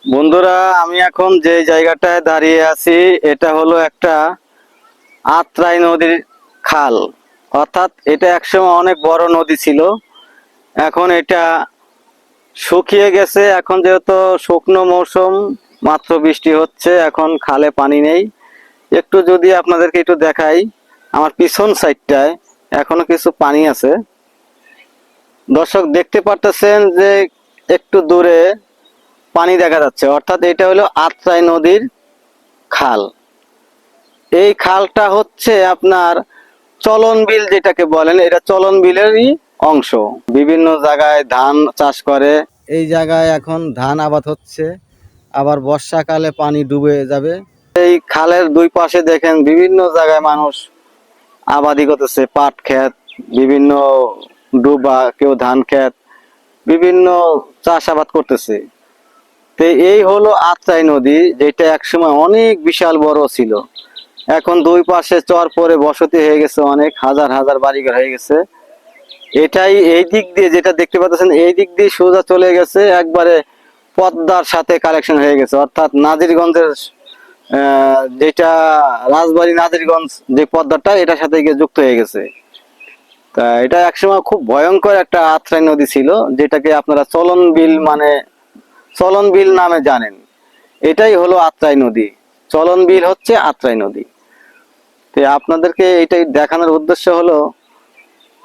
বন্ধুরা, আমি এখন যে জায়গাটায় দাঁড়িয়ে আছি এটা হলো একটা আত্রাই নদীর খাল। অর্থাৎ এটা একসময় অনেক বড় নদী ছিল। এখন এটা শুকিয়ে গেছে। এখন যেহেতু শুকনো মৌসুম, মাত্র বৃষ্টি হচ্ছে, এখন খালে পানি নেই। একটু যদি আপনাদেরকে একটু দেখাই, আমার পিছন সাইডটায় এখনো কিছু পানি আছে। দর্শক দেখতে পারতেছেন যে একটু দূরে পানি দেখা যাচ্ছে, অর্থাৎ এটা হলো আত্রাই নদীর খাল। এই খালটা হচ্ছে আপনার চলন বিল যেটাকে বলেন, এটা চলন বিলেরই অংশ। বিভিন্ন জায়গায় ধান চাষ করে। এই জায়গায় এখন ধান আবাদ হচ্ছে, আবার বর্ষাকালে পানি ডুবে যাবে। এই খালের দুই পাশে দেখেন বিভিন্ন জায়গায় মানুষ আবাদি করতেছে, পাট ক্ষেত, বিভিন্ন ডুবা, কেউ ধান ক্ষেত, বিভিন্ন চাষাবাদ করতেছে। তো এই হলো আত্রাই নদী, যেটা একসময় অনেক বিশাল বড় ছিল। এখন দুই পাশে চর পরে বসতি হয়ে গেছে, অনেক হাজার হাজার বাড়িঘর হয়ে গেছে। এটাই এই দিক দিয়ে যেটা দেখতে পাচ্ছেন, এই দিক দিয়ে সোজা চলে গেছে একবারে পদ্মার সাথে কালেকশন হয়ে গেছে। অর্থাৎ নাজিরগঞ্জের যেটা রাজবাড়ী নাজিরগঞ্জ যে পদ্মাটা, এটার সাথে গিয়ে যুক্ত হয়ে গেছে। তা এটা একসময় খুব ভয়ঙ্কর একটা আত্রাই নদী ছিল, যেটাকে আপনারা চলন বিল মানে চলন বিল নামে জানেন। এটাই হলো আত্রাই নদী। চলন বিল হচ্ছে আত্রাই নদী। তো আপনাদেরকে এটাই দেখানোর উদ্দেশ্য হলো,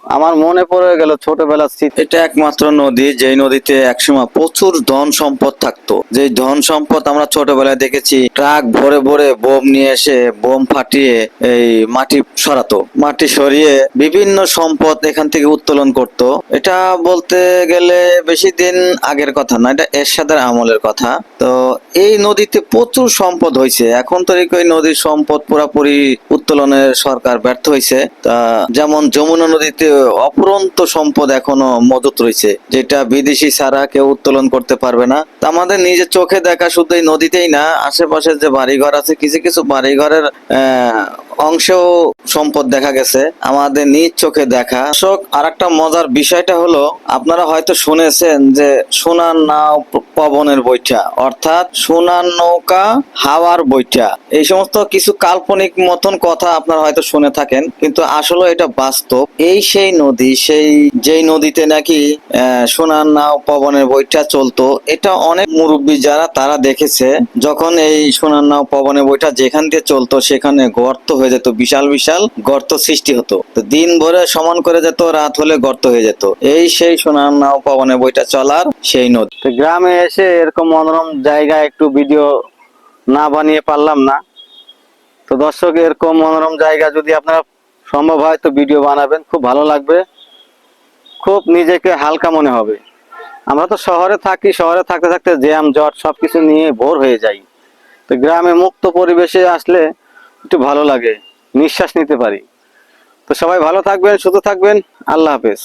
আমার মনে পড়ে গেল ছোটবেলার স্মৃতি। এটা একমাত্র নদী যেই নদীতে একসময় প্রচুর ধন সম্পদ থাকতো। যে ধন সম্পদ আমরা ছোটবেলায় দেখেছি, ট্রাক ভরে ভরে বোম নিয়ে এসে বোম ফাটিয়ে এই মাটি সরাতো, মাটি সরিয়ে বিভিন্ন সম্পদ এখান থেকে উত্তোলন করত। এটা বলতে গেলে বেশি দিন আগের কথা না, এটা এরশাদের আমলের কথা। তো এই নদীতে প্রচুর সম্পদ হয়েছে। এখন তো এই নদীর সম্পদ পুরাপুরি উত্তোলনের সরকার ব্যর্থ হয়েছে। তা যেমন যমুনা নদীতে অফুরন্ত সম্পদ এখনো মজুত রয়েছে, যেটা বিদেশি ছাড়া কেউ উত্তোলন করতে পারবে না। তা আমাদের নিজের চোখে দেখা শুধু এই নদীতেই না, আশেপাশে যে বাড়িঘর আছে, কিছু কিছু বাড়িঘরের অংশেও সম্পদ দেখা গেছে, আমাদের নিজ চোখে দেখা। আর একটা মজার বিষয়টা হলো, আপনারা হয়তো শুনেছেন যে সোনার নাও পবনের বৈঠা, অর্থাৎ সোনার নৌকা হাওয়ার বৈঠা। এই সমস্ত কিছু কাল্পনিক মতন কথা আপনারা হয়তো শুনে থাকেন, কিন্তু আসলে এটা বাস্তব। এই সেই নদী, সেই যেই নদীতে নাকি সোনার নাও পবনের বৈঠা চলতো। এটা অনেক মুরব্বী যারা তারা দেখেছে, যখন এই সোনার নাও পবনের বৈঠা যেখান দিয়ে চলতো সেখানে গর্ত হয়ে যেত, বিশাল বিশাল গর্ত সৃষ্টি হতো। তো দিন ভরে সমান করে যেত, রাত হলে গর্ত হয়ে যেত। এই সেই সোনার নাও পবনের বইটা চলার সেই নদী। তো গ্রামে এসে এরকম মনোরম জায়গায় একটু ভিডিও না বানিয়ে পারলাম না। তো দর্শক, এরকম মনোরম জায়গা যদি আপনারা সম্ভব হয় তো ভিডিও বানাবেন, খুব ভালো লাগবে, খুব নিজেকে হালকা মনে হবে। আমরা তো শহরে থাকি, শহরে থাকতে থাকতে জ্যাম জট সবকিছু নিয়ে বোর হয়ে যাই। তো গ্রামে মুক্ত পরিবেশে আসলে একটু ভালো লাগে, নিঃশ্বাস নিতে পারি। তো সবাই ভালো থাকবেন, সুস্থ থাকবেন। আল্লাহ হাফেজ।